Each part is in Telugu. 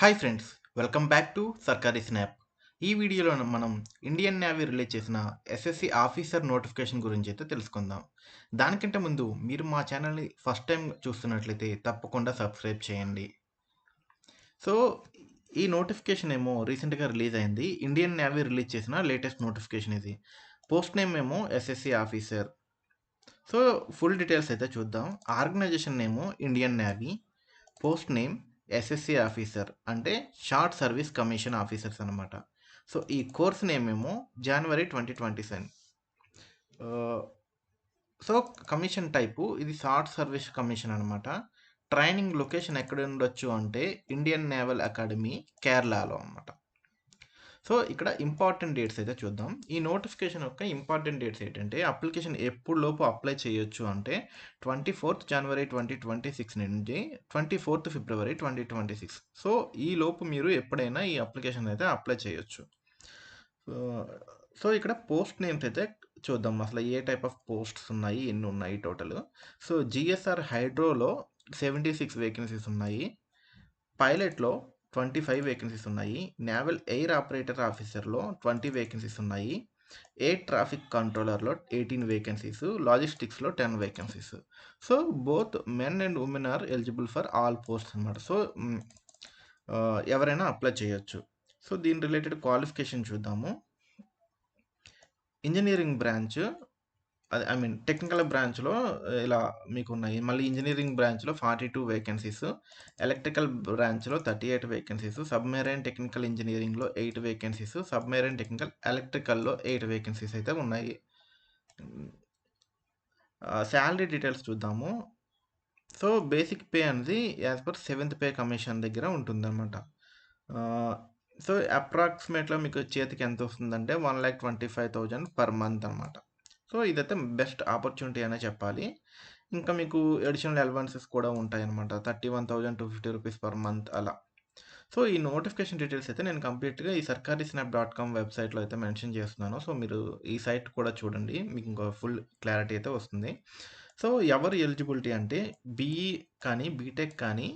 Hi friends, welcome back to సర్కారీ స్నాప్. ఈ వీడియోలో మనం ఇండియన్ నేవీ రిలీజ్ చేసిన ఎస్ఎస్సి ఆఫీసర్ నోటిఫికేషన్ గురించి అయితే తెలుసుకుందాం. దానికంటే ముందు మీరు మా ఛానల్ని ఫస్ట్ టైం చూస్తున్నట్లయితే తప్పకుండా సబ్స్క్రైబ్ చేయండి. సో ఈ నోటిఫికేషన్ ఏమో రీసెంట్గా రిలీజ్ అయింది. ఇండియన్ నేవీ రిలీజ్ చేసిన లేటెస్ట్ నోటిఫికేషన్ ఇది. పోస్ట్ నేమ్ ఏమో SSC officer. So full details అయితే చూద్దాం. ఆర్గనైజేషన్ నేమో Indian navy. Post name SSC officer అంటే షార్ట్ సర్వీస్ కమిషన్ ఆఫీసర్స్ అనమాట. సో ఈ కోర్స్ నేమ్ ఏమో జనవరి 2027. సో కమిషన్ టైపు ఇది షార్ట్ సర్వీస్ కమిషన్ అనమాట. ట్రైనింగ్ లొకేషన్ ఎక్కడ ఉండొచ్చు అంటే ఇండియన్ నేవల్ అకాడమీ కేరళలో అనమాట. సో ఇక్కడ ఇంపార్టెంట్ డేట్స్ అయితే చూద్దాం. ఈ నోటిఫికేషన్ యొక్క ఇంపార్టెంట్ డేట్స్ ఏంటంటే అప్లికేషన్ ఎప్పుడు లోపు అప్లై చేయొచ్చు అంటే 24th జనవరి 2026 నుండి 24th ఫిబ్రవరి 2026. సో ఈ లోపు మీరు ఎప్పుడైనా ఈ అప్లికేషన్ అయితే అప్లై చేయొచ్చు. సో ఇక్కడ పోస్ట్ నేమ్స్ అయితే చూద్దాం. అసలు ఏ టైప్ ఆఫ్ పోస్ట్స్ ఉన్నాయి, ఎన్ని ఉన్నాయి టోటల్. సో జిఎస్ఆర్ హైడ్రోలో 76 వేకెన్సీస్ ఉన్నాయి. పైలట్లో 25 వేకెన్సీస్ ఉన్నాయి. నేవల్ ఎయిర్ ఆపరేటర్ ఆఫీసర్లో 20 వేకెన్సీస్ ఉన్నాయి. ఎయిర్ ట్రాఫిక్ కంట్రోలర్లో 18 వేకెన్సీస్. లాజిస్టిక్స్లో 10 vacancies. So both men and women are eligible for all posts అనమాట. సో ఎవరైనా అప్లై చేయొచ్చు. సో దీని రిలేటెడ్ క్వాలిఫికేషన్ చూద్దాము. ఇంజనీరింగ్ బ్రాంచ్, అది టెక్నికల్ బ్రాంచ్లో ఇలా మీకు ఉన్నాయి. మళ్ళీ ఇంజనీరింగ్ బ్రాంచ్లో 42 వేకెన్సీస్, ఎలక్ట్రికల్ బ్రాంచ్లో 38 వేకెన్సీస్, సబ్మెరైన్ టెక్నికల్ ఇంజనీరింగ్లో 8 వేకెన్సీస్, సబ్మెరైన్ టెక్నికల్ ఎలక్ట్రికల్లో 8 వేకెన్సీస్ అయితే ఉన్నాయి. శాలరీ డీటెయిల్స్ చూద్దాము. సో బేసిక్ పే అనేది as per 7th pay commission దగ్గర ఉంటుందన్నమాట. సో అప్రాక్సిమేట్గా మీకు చేతికి ఎంత వస్తుందంటే 1,25,000 పర్ మంత్ అనమాట. సో ఇదైతే బెస్ట్ ఆపర్చునిటీ అనే చెప్పాలి. ఇంకా మీకు అడిషనల్ అలవెన్సెస్ కూడా ఉంటాయన్నమాట. 31,250 రూపీస్ పర్ మంత్ అలా. సో ఈ నోటిఫికేషన్ డీటెయిల్స్ అయితే నేను కంప్లీట్గా ఈ సర్కారీ స్నాప్ .com వెబ్సైట్లో అయితే మెన్షన్ చేస్తున్నాను. సో మీరు ఈ సైట్ కూడా చూడండి, మీకు ఇంకా ఫుల్ క్లారిటీ అయితే వస్తుంది. సో ఎవరు ఎలిజిబిలిటీ అంటే బీఈ కానీ బీటెక్ కానీ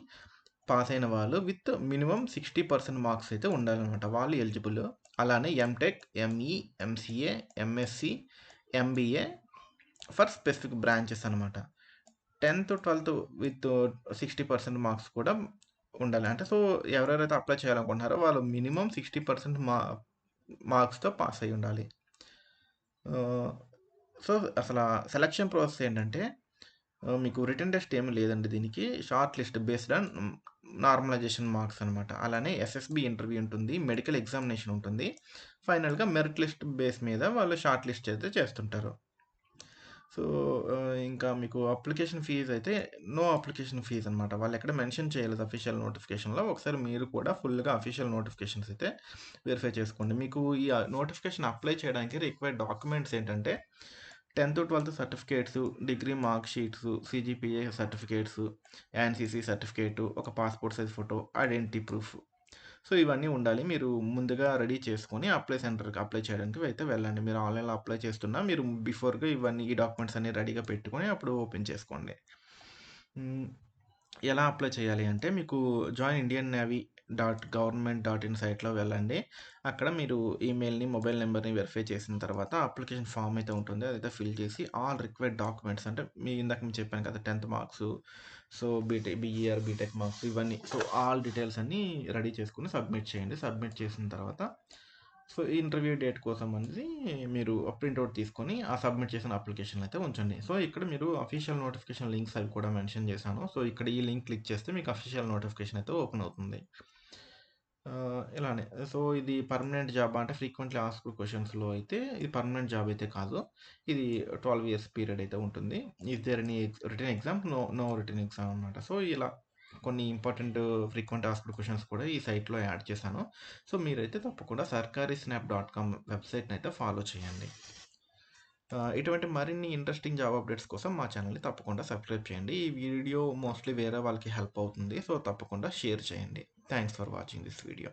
పాస్ అయిన వాళ్ళు విత్ మినిమం 60% మార్క్స్ అయితే ఉండాలన్నమాట, వాళ్ళు ఎలిజిబుల్. అలానే MTech, ME, MCA, MSc, MBA for specific branches అనమాట. 10th 12th విత్ 60% మార్క్స్ కూడా ఉండాలి. అంటే సో ఎవరెవరైతే అప్లై చేయాలనుకుంటున్నారో వాళ్ళు మినిమం 60% మార్క్స్తో పాస్ అయి ఉండాలి. సో అసలు సెలక్షన్ ప్రాసెస్ ఏంటంటే మీకు రిటర్న్ టెస్ట్ ఏమి లేదండి. దీనికి short list based on normalisation marks అనమాట. అలానే ఎస్ఎస్బి ఇంటర్వ్యూ ఉంటుంది, మెడికల్ ఎగ్జామినేషన్ ఉంటుంది. ఫైనల్గా మెరిట్ లిస్ట్ బేస్ మీద వాళ్ళు షార్ట్ లిస్ట్ అయితే చేస్తుంటారు. సో ఇంకా మీకు అప్లికేషన్ ఫీజ్ అయితే నో అప్లికేషన్ ఫీజ్ అనమాట. వాళ్ళు ఎక్కడ మెన్షన్ చేయలేదు అఫీషియల్ నోటిఫికేషన్లో. ఒకసారి మీరు కూడా ఫుల్గా అఫీషియల్ నోటిఫికేషన్స్ అయితే వెరిఫై చేసుకోండి. మీకు ఈ నోటిఫికేషన్ అప్లై చేయడానికి రిక్వైర్డ్ డాక్యుమెంట్స్ ఏంటంటే 10th 12th certificates, degree mark sheets, CGPA certificates, NCC certificate, ఒక passport size photo, identity proof. So ఇవన్నీ ఉండాలి. మీరు ముందుగా రెడీ చేసుకొని అప్లై సెంటర్కి అప్లై చేయడానికి అయితే వెళ్ళండి. మీరు ఆన్లైన్లో అప్లై చేస్తున్నా మీరు బిఫోర్గా ఇవన్నీ ఈ డాక్యుమెంట్స్ అన్ని రెడీగా పెట్టుకొని అప్పుడు ఓపెన్ చేసుకోండి. ఎలా అప్లై చేయాలి అంటే మీకు జాయిన్ ఇండియన్ నేవీ .gov.in సైట్లో వెళ్ళండి. అక్కడ మీరు ఈమెయిల్ని, మొబైల్ నెంబర్ని వెరిఫై చేసిన తర్వాత అప్లికేషన్ ఫామ్ అయితే ఉంటుంది, అదైతే ఫిల్ చేసి ఆల్ రిక్వైర్డ్ డాక్యుమెంట్స్ అంటే ఇందాక మీకు చెప్పాను కదా 10th marks, so BE or BTech marks ఇవన్నీ, సో ఆల్ డీటెయిల్స్ అన్నీ రెడీ చేసుకుని సబ్మిట్ చేయండి. సబ్మిట్ చేసిన తర్వాత సో ఇంటర్వ్యూ డేట్ కోసం అనేది మీరు ప్రింట్అవుట్ తీసుకొని ఆ సబ్మిట్ చేసిన అప్లికేషన్ అయితే ఉంచండి. సో ఇక్కడ మీరు అఫీషియల్ నోటిఫికేషన్ లింక్స్ అవి కూడా మెన్షన్ చేశాను. సో ఇక్కడ ఈ లింక్ క్లిక్ చేస్తే మీకు అఫీషియల్ నోటిఫికేషన్ అయితే ఓపెన్ అవుతుంది. ఇలానే. సో ఇది పర్మనెంట్ జాబ్ అంటే ఫ్రీక్వెంట్లీ ఆస్క్డ్ క్వశ్చన్స్లో అయితే ఇది పర్మనెంట్ జాబ్ అయితే కాదు. ఇది 12 ఇయర్స్ పీరియడ్ అయితే ఉంటుంది. Is there any written exam? No written exam అనమాట. సో ఇలా కొన్ని ఇంపార్టెంట్ ఫ్రీక్వెంట్ ఆస్క్డ్ క్వశ్చన్స్ కూడా ఈ సైట్లో యాడ్ చేశాను. సో మీరైతే తప్పకుండా సర్కారీ స్నాప్ .com వెబ్సైట్ని అయితే ఫాలో చేయండి. ఇటువంటి మరిన్ని ఇంట్రెస్టింగ్ జాబ్ అప్డేట్స్ కోసం మా ఛానల్ని తప్పకుండా సబ్స్క్రైబ్ చేయండి. ఈ వీడియో మోస్ట్లీ వేరే వాళ్ళకి హెల్ప్ అవుతుంది. సో తప్పకుండా షేర్ చేయండి. Thanks for watching this video.